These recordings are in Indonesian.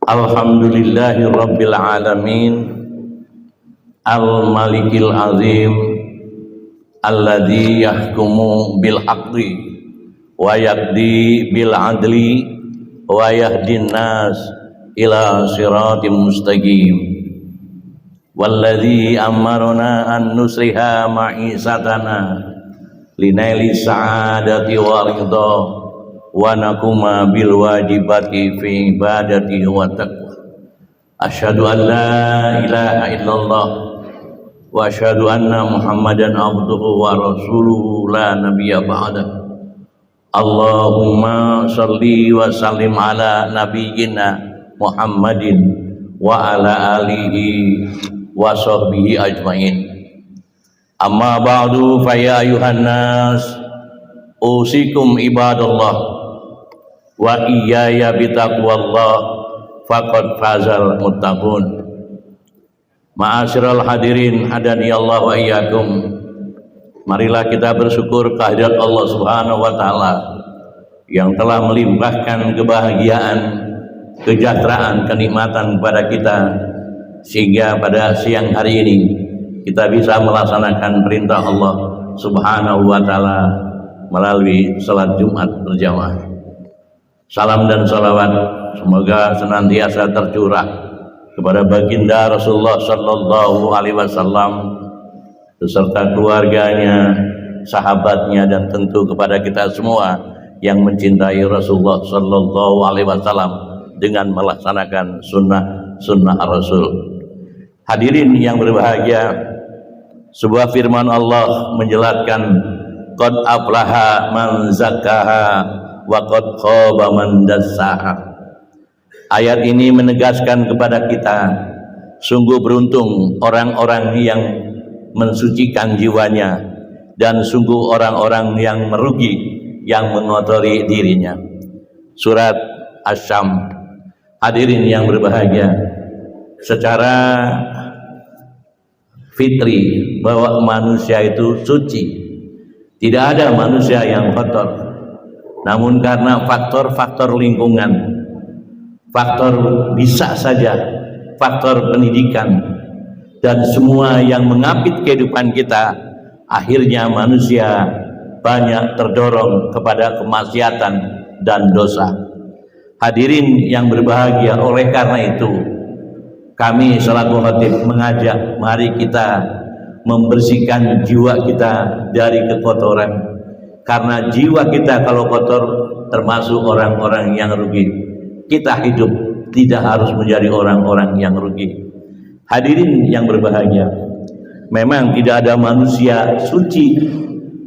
Alhamdulillahi Rabbil Alamin Al-Malikil Azim Alladhi yahkumu bil haqqi wa yaqdi bil adli wa yahdin nas ila siratim mustaqim walladhi amarna an nusriha ma'isatana linaili sa'adati wa ridha wa nakuma bil wajibati fi ibadati wa taqwa. Asyhadu an la ilaha illallah wa asyhadu anna Muhammadan abduhu wa rasuluhu la nabiyya ba'da. Allahumma shalli wa sallim ala nabiyyina Muhammadin wa ala alihi wa sahbihi ajmain. Amma ba'du fa ya ayuhan nas usikum ibadallah wa iyaya bitaqwallah faqad fazal muttaqun. Ma'asyiral hadirin hadani Allah wa iyyakum. Marilah kita bersyukur kehadirat Allah Subhanahu wa taala yang telah melimpahkan kebahagiaan, kesejahteraan, kenikmatan kepada kita sehingga pada siang hari ini kita bisa melaksanakan perintah Allah Subhanahu wa taala melalui salat Jumat berjamaah. Salam dan salawat semoga senantiasa tercurah kepada baginda Rasulullah sallallahu alaihi wasallam beserta keluarganya, sahabatnya, dan tentu kepada kita semua yang mencintai Rasulullah sallallahu alaihi wasallam dengan melaksanakan sunnah Rasul. Hadirin yang berbahagia, sebuah firman Allah menjelaskan qad aflaha man zakkaha wa qad khaba man dassaha. Ayat ini menegaskan kepada kita, sungguh beruntung orang-orang yang mensucikan jiwanya dan sungguh orang-orang yang merugi yang mengotori dirinya. Surat Asy-Syams. Hadirin yang berbahagia, secara fitri bahwa manusia itu suci, tidak ada manusia yang kotor. Namun karena faktor-faktor lingkungan, faktor bisa saja, faktor pendidikan, dan semua yang mengapit kehidupan kita, akhirnya manusia banyak terdorong kepada kemaksiatan dan dosa. Hadirin yang berbahagia, oleh karena itu kami selaku khatib mengajak, mari kita membersihkan jiwa kita dari kekotoran. Karena jiwa kita kalau kotor termasuk orang-orang yang rugi. Kita hidup tidak harus menjadi orang-orang yang rugi. Hadirin yang berbahagia, memang tidak ada manusia suci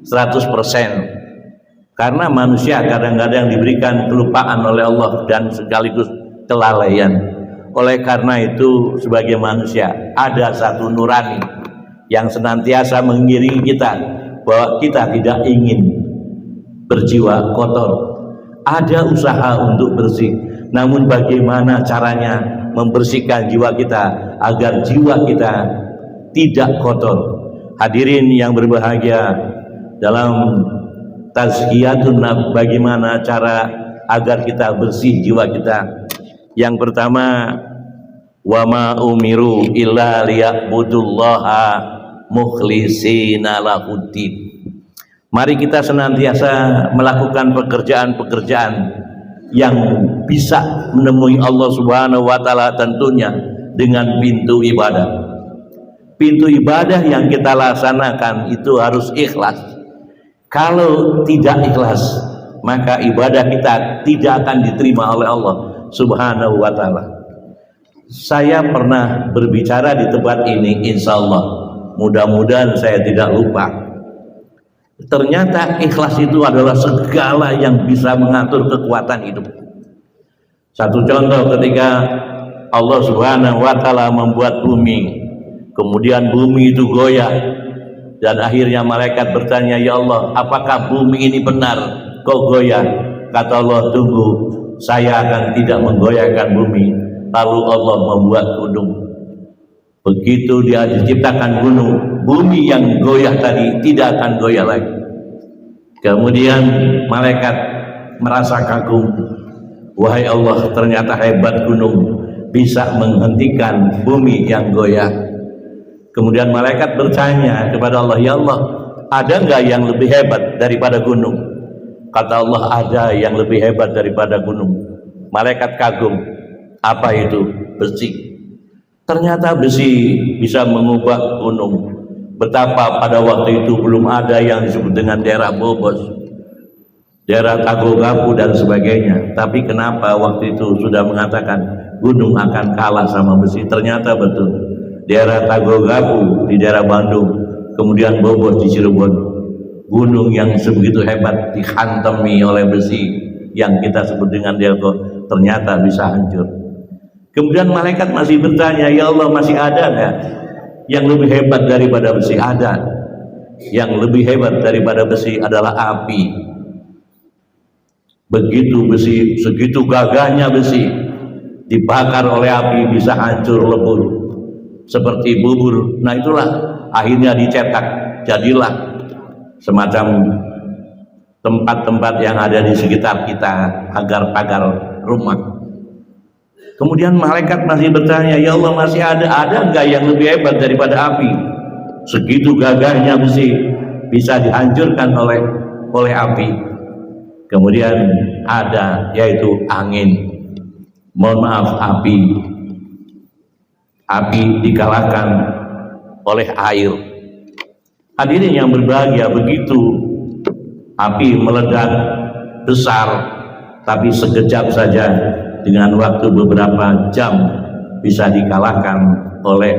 100%. Karena manusia kadang-kadang diberikan kelupaan oleh Allah dan sekaligus kelalaian. Oleh karena itu sebagai manusia ada satu nurani yang senantiasa mengiringi kita bahwa kita tidak ingin berjiwa kotor. Ada usaha untuk bersih, namun bagaimana caranya membersihkan jiwa kita agar jiwa kita tidak kotor. Hadirin yang berbahagia, dalam tazkiyatun nafs, bagaimana cara agar kita bersih jiwa kita? Yang pertama, wa ma umiru illa liya'budullaha mukhlisina lahuddin. Mari kita senantiasa melakukan pekerjaan-pekerjaan yang bisa menemui Allah Subhanahu wa taala, tentunya dengan pintu ibadah. Pintu ibadah yang kita laksanakan itu harus ikhlas. Kalau tidak ikhlas, maka ibadah kita tidak akan diterima oleh Allah Subhanahu wa taala. Saya pernah berbicara di tempat ini, insya Allah mudah-mudahan saya tidak lupa. Ternyata ikhlas itu adalah segala yang bisa mengatur kekuatan hidup. Satu contoh, ketika Allah Subhanahu wa taala membuat bumi, kemudian bumi itu goyah, dan akhirnya malaikat bertanya, ya Allah, apakah bumi ini benar kok goyah? Kata Allah, tunggu, saya akan tidak menggoyahkan bumi. Lalu Allah membuat gunung. Begitu dia diciptakan gunung, bumi yang goyah tadi tidak akan goyah lagi. Kemudian malaikat merasa kagum, wahai Allah, ternyata hebat gunung. bisa menghentikan bumi yang goyah. Kemudian malaikat bertanya kepada Allah, ya Allah, ada nggak yang lebih hebat daripada gunung? Kata Allah, ada yang lebih hebat daripada gunung. Malaikat kagum, apa itu? Besi. Ternyata besi bisa mengubah gunung. Betapa pada waktu itu belum ada yang disebut dengan daerah Bobos, daerah Tagogapu dan sebagainya. Tapi kenapa waktu itu sudah mengatakan gunung akan kalah sama besi? Ternyata betul. Daerah Tagogapu di daerah Bandung, kemudian Bobos di Cirebon, gunung yang sebegitu hebat dihantami oleh besi yang kita sebut dengan delta, ternyata bisa hancur. Kemudian malaikat masih bertanya, ya Allah, masih ada nggak yang lebih hebat daripada besi? Ada. Yang lebih hebat daripada besi adalah api. Begitu besi, segitu gagahnya besi, dibakar oleh api bisa hancur lebur seperti bubur. Nah itulah akhirnya dicetak, jadilah semacam tempat-tempat yang ada di sekitar kita, pagar-pagar rumah. Kemudian malaikat masih bertanya, ya Allah, masih ada enggak yang lebih hebat daripada api? Segitu gagahnya besi bisa dihancurkan oleh api. Kemudian ada, yaitu angin. Mohon maaf, api dikalahkan oleh air. Hadirin yang berbahagia, begitu api meledak besar, tapi sekejap saja, dengan waktu beberapa jam bisa dikalahkan oleh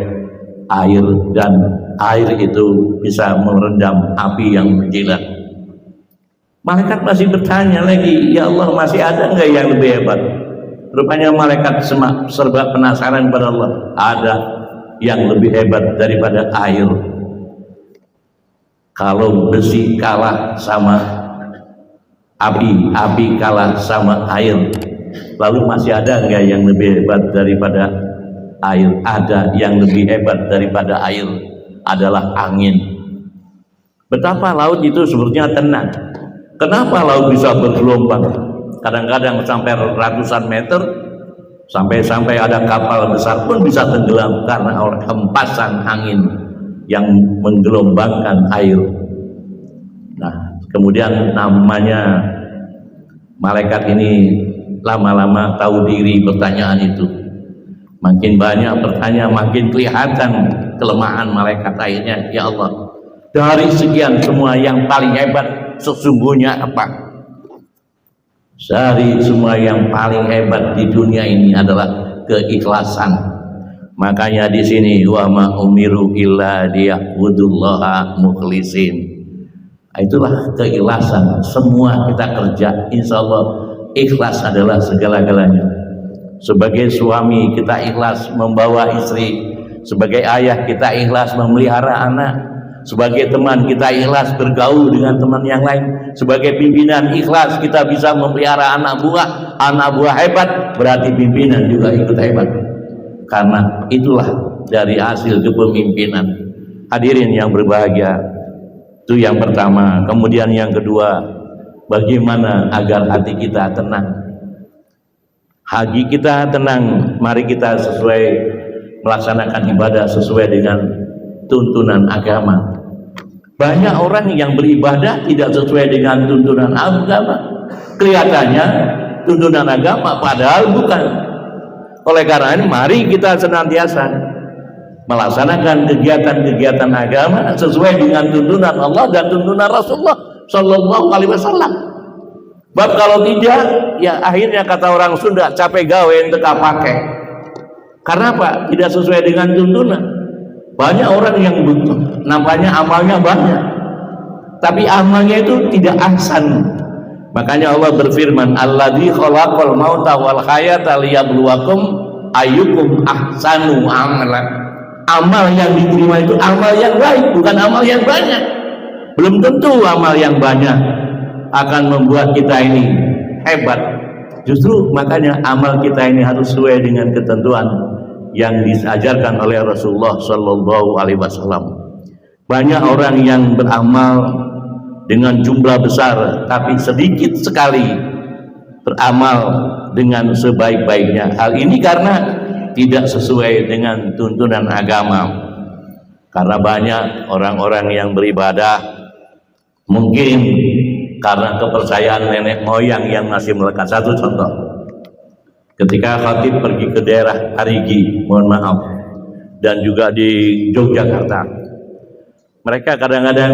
air, dan air itu bisa merendam api yang menjilat. Malaikat masih bertanya lagi, ya Allah, masih ada enggak yang lebih hebat? Rupanya malaikat serba penasaran pada Allah. Ada yang lebih hebat daripada air. Kalau besi kalah sama api kalah sama air, lalu masih ada enggak yang lebih hebat daripada air? Ada yang lebih hebat daripada air, adalah angin. Betapa laut itu sebetulnya tenang. Kenapa laut bisa bergelombang? Kadang-kadang sampai ratusan meter, sampai ada kapal besar pun bisa tenggelam karena oleh hempasan angin yang menggelombangkan air. Nah, kemudian namanya malaikat ini lama-lama tahu diri pertanyaan itu. Makin banyak bertanya, makin kelihatan kelemahan malaikat. Akhirnya, ya Allah, dari sekian semua yang paling hebat sesungguhnya apa? Dari semua yang paling hebat di dunia ini adalah keikhlasan. Makanya di sini, wa ma umiru illa liya'budullaha mukhlisin. Itulah keikhlasan. Semua kita kerja, insya Allah ikhlas adalah segala-galanya. Sebagai suami kita ikhlas membawa istri, sebagai ayah kita ikhlas memelihara anak, sebagai teman kita ikhlas bergaul dengan teman yang lain, sebagai pimpinan ikhlas kita bisa memelihara anak buah hebat, berarti pimpinan juga ikut hebat, karena itulah dari hasil kepemimpinan. Hadirin yang berbahagia, itu yang pertama. Kemudian yang kedua, bagaimana agar hati kita tenang, hati kita tenang. Mari kita melaksanakan ibadah sesuai dengan tuntunan agama. Banyak orang yang beribadah tidak sesuai dengan tuntunan agama. Kelihatannya tuntunan agama, padahal bukan. Oleh karena ini, mari kita senantiasa melaksanakan kegiatan-kegiatan agama sesuai dengan tuntunan Allah dan tuntunan Rasulullah Shallallahu Alaihi Wasallam. Sebab kalau tidak, ya akhirnya kata orang Sunda, capek gawe teka pakai. Karena apa? Tidak sesuai dengan tuntunan. Banyak orang yang nampaknya amalnya banyak, tapi amalnya itu tidak ahsan. Makanya Allah berfirman, alladzi khalaqal mauta wal hayata liyabluwakum ayyukum ahsanu amalan. Amal yang diterima itu amal yang baik, bukan amal yang banyak. Belum tentu amal yang banyak akan membuat kita ini hebat. Justru makanya amal kita ini harus sesuai dengan ketentuan yang diajarkan oleh Rasulullah Shallallahu Alaihi Wasallam. Banyak orang yang beramal dengan jumlah besar, tapi sedikit sekali beramal dengan sebaik-baiknya. Hal ini karena tidak sesuai dengan tuntunan agama. Karena banyak orang-orang yang beribadah mungkin karena kepercayaan nenek moyang yang masih melekat. Satu contoh, ketika khatib pergi ke daerah Parigi, mohon maaf, dan juga di Yogyakarta, mereka kadang-kadang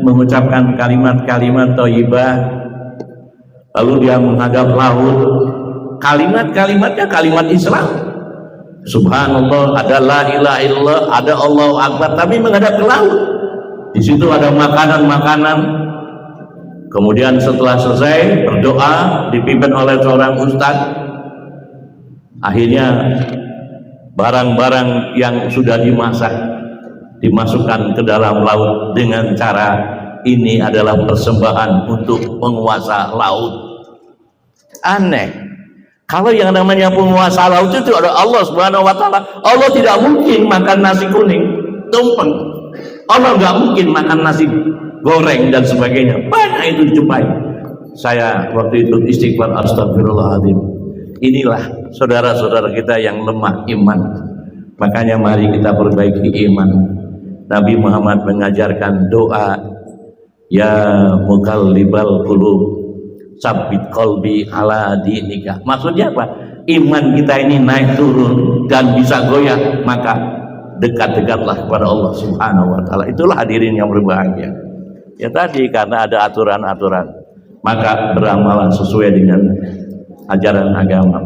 mengucapkan kalimat-kalimat thayyibah, lalu dia menghadap laut, kalimat-kalimatnya kalimat Islam. Subhanallah, ada la ilaha illallah, ada Allahu Akbar, tapi menghadap ke laut. Di situ ada makanan-makanan. Kemudian setelah selesai berdoa dipimpin oleh seorang ustadz, akhirnya barang-barang yang sudah dimasak dimasukkan ke dalam laut dengan cara ini adalah persembahan untuk penguasa laut. Aneh. Kalau yang namanya penguasa laut itu ada Allah Subhanahu wa taala. Allah tidak mungkin makan nasi kuning, tumpeng. Allah nggak mungkin makan nasi goreng dan sebagainya. Banyak itu dijumpai. Saya waktu itu istighfar, astagfirullahaladzim. Inilah saudara-saudara kita yang lemah iman. Makanya mari kita perbaiki iman. Nabi Muhammad mengajarkan doa, ya muqallibal qulub, sabit qalbi ala dinika. Maksudnya apa? Iman kita ini naik turun dan bisa goyah, maka dekat-dekatlah kepada Allah Subhanahu wa taala. Itulah hadirin yang berbahagia. Ya tadi karena ada aturan-aturan, maka beramalah sesuai dengan ajaran agama.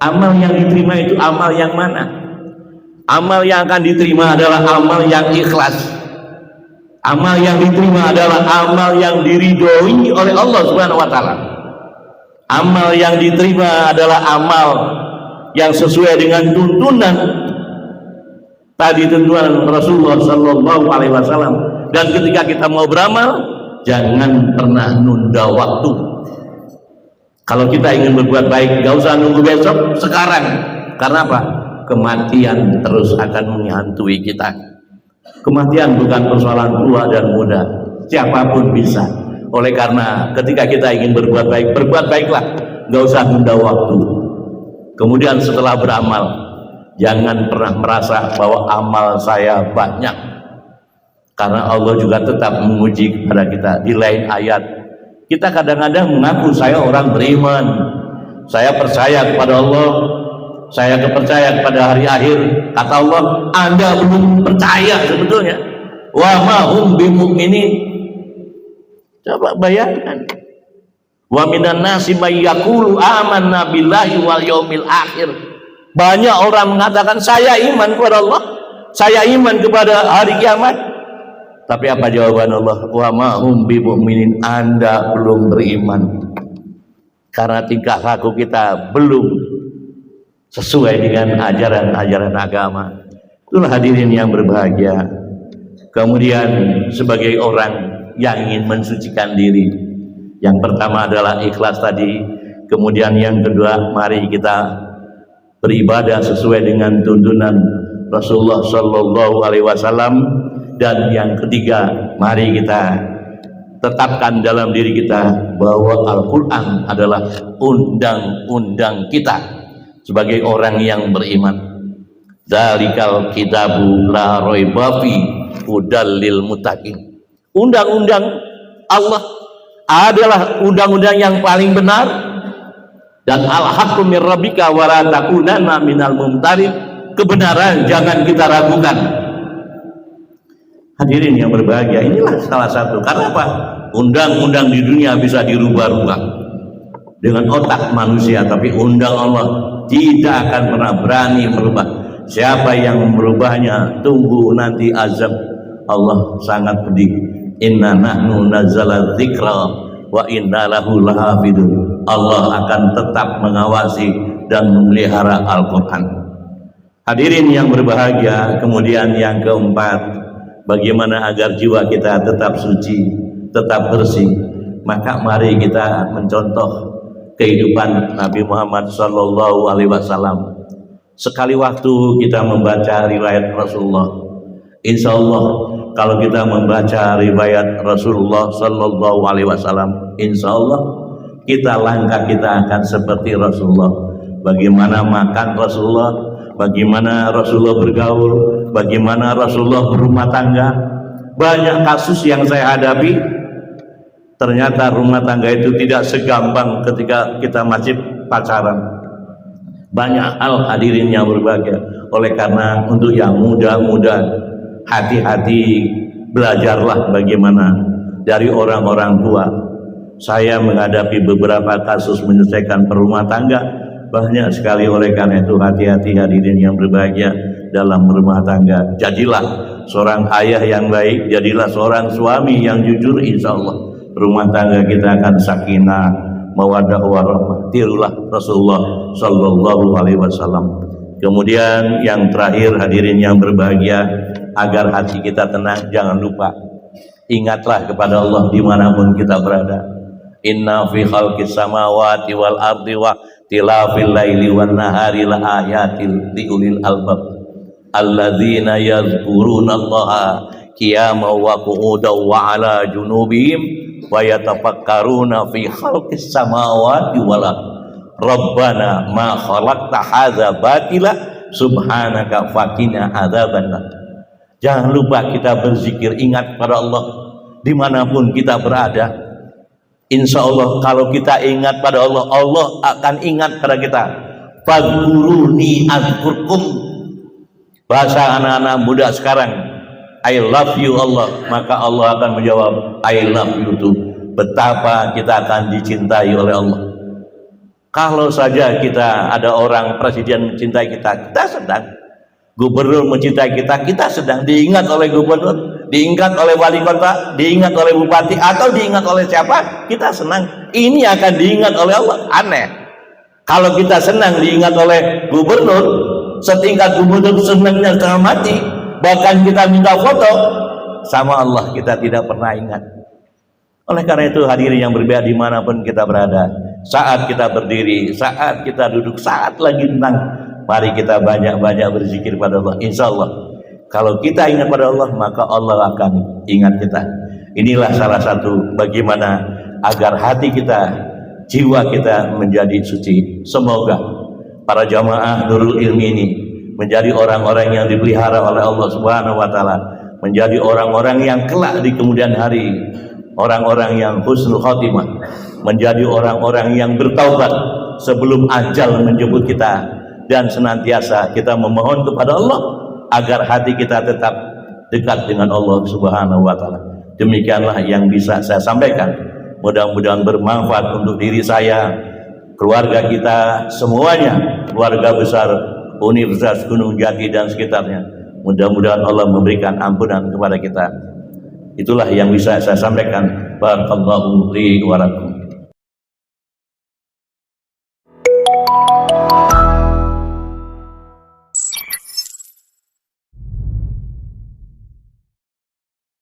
Amal yang diterima itu amal yang mana? Amal yang akan diterima adalah amal yang ikhlas. Amal yang diterima adalah amal yang diridhoi oleh Allah Subhanahu wa taala. Amal yang diterima adalah amal yang sesuai dengan tuntunan tadi, tuntunan Rasulullah sallallahu alaihi wasallam. Dan ketika kita mau beramal, jangan pernah nunda waktu. Kalau kita ingin berbuat baik, gak usah nunggu besok, sekarang. Karena apa? Kematian terus akan menghantui kita. Kematian bukan persoalan tua dan muda, siapapun bisa. Oleh karena ketika kita ingin berbuat baik, berbuat baiklah, gak usah nunda waktu. Kemudian setelah beramal, jangan pernah merasa bahwa amal saya banyak, karena Allah juga tetap menguji kepada kita. Di lain ayat, kita kadang-kadang mengaku saya orang beriman, saya percaya kepada Allah, saya percaya kepada hari akhir. Kata Allah, Anda belum percaya sebetulnya. Wa ma hum bimu'minin. Coba bayangkan. Wa minan nasi may yaqulu amanna billahi wal yaumil akhir. Banyak orang mengatakan saya iman kepada Allah, saya iman kepada hari kiamat. Tapi apa jawaban Allah? Wa ma hum bimu'minin. Anda belum beriman. Karena tingkah laku kita belum sesuai dengan ajaran-ajaran agama. Itulah hadirin yang berbahagia. Kemudian sebagai orang yang ingin mensucikan diri, yang pertama adalah ikhlas tadi. Kemudian yang kedua, mari kita beribadah sesuai dengan tuntunan Rasulullah Sallallahu Alaihi Wasallam. Dan yang ketiga, mari kita tetapkan dalam diri kita bahwa Al-Quran adalah undang-undang kita sebagai orang yang beriman. Dzalikal kitabu la raiba fi hudal lil muttaqin. Undang-undang Allah adalah undang-undang yang paling benar, dan al-haqqu mir rabbika wa la takunanna minal mumtarin. Kebenaran jangan kita ragukan. Hadirin yang berbahagia, inilah salah satu. Karena apa? Undang-undang di dunia bisa dirubah-rubah dengan otak manusia, tapi undang Allah tidak akan pernah berani merubah. Siapa yang merubahnya, tunggu nanti azab Allah sangat pedih. Inna nahnu nazzala dzikra wa inna lahu lahafidun. Allah akan tetap mengawasi dan memelihara Al-Quran. Hadirin yang berbahagia, kemudian yang keempat, bagaimana agar jiwa kita tetap suci, tetap bersih. Maka mari kita mencontoh kehidupan Nabi Muhammad Sallallahu Alaihi Wasallam. Sekali waktu kita membaca riwayat Rasulullah, insya Allah kalau kita membaca riwayat Rasulullah Sallallahu Alaihi Wasallam, insya Allah langkah kita akan seperti Rasulullah. Bagaimana makan Rasulullah, bagaimana Rasulullah bergaul, bagaimana Rasulullah berumah tangga. Banyak kasus yang saya hadapi, ternyata rumah tangga itu tidak segampang ketika kita masih pacaran. Banyak hal hadirin yang berbahagia. Oleh karena untuk yang muda-muda, hati-hati, belajarlah bagaimana dari orang-orang tua. Saya menghadapi beberapa kasus menyelesaikan perumah tangga, banyak sekali. Oleh karena itu hati-hati hadirin yang berbahagia dalam rumah tangga. Jadilah seorang ayah yang baik, jadilah seorang suami yang jujur, insya Allah rumah tangga kita akan sakinah, mawaddah warahmah. Tirulah Rasulullah Sallallahu Alaihi Wasallam. Kemudian yang terakhir hadirin yang berbahagia, agar hati kita tenang, jangan lupa ingatlah kepada Allah dimanapun kita berada. Inna fi khalqis samawati wal ardi wa tilafil laili wan nahari la ayatil liulil albab alladzina yadhkuruna Allaha qiyaman wa qu'udan wa ala junubihim wa yatafakkaruna fi khalqis samawati wal ardi rabbana ma khalaqta hadza batila subhanaka faqina adzabannar. Jangan lupa kita berzikir, ingat pada Allah dimanapun kita berada. Insya Allah kalau kita ingat pada Allah, Allah akan ingat pada kita. Fadhkuruni azkurkum. Bahasa anak-anak muda sekarang, I love you Allah, maka Allah akan menjawab I love you too. Betapa kita akan dicintai oleh Allah. Kalau saja kita ada orang presiden mencintai kita, kita sedang. Gubernur mencintai kita, kita sedang diingat oleh gubernur, diingat oleh wali kota, diingat oleh bupati, atau diingat oleh siapa, kita senang. Ini akan diingat oleh Allah. Aneh. Kalau kita senang diingat oleh gubernur, setingkat gubernur senangnya setengah mati, bahkan kita minta foto, sama Allah kita tidak pernah ingat. Oleh karena itu hadirin yang berbeda dimanapun kita berada, saat kita berdiri, saat kita duduk, saat lagi tenang, mari kita banyak-banyak berzikir pada Allah. Insya Allah kalau kita ingat pada Allah, maka Allah akan ingat kita. Inilah salah satu bagaimana agar hati kita, jiwa kita menjadi suci. Semoga para jamaah Nurul Ilmi ini menjadi orang-orang yang dipelihara oleh Allah Subhanahu wa Ta'ala, menjadi orang-orang yang kelak di kemudian hari, orang-orang yang husnul khotimah, menjadi orang-orang yang bertaubat sebelum ajal menjemput kita. Dan senantiasa kita memohon kepada Allah agar hati kita tetap dekat dengan Allah Subhanahu wa Ta'ala. Demikianlah yang bisa saya sampaikan. Mudah-mudahan bermanfaat untuk diri saya, keluarga kita semuanya, keluarga besar Universitas Gunung Jati dan sekitarnya. Mudah-mudahan Allah memberikan ampunan kepada kita. Itulah yang bisa saya sampaikan. Barakallahu li wa lakum.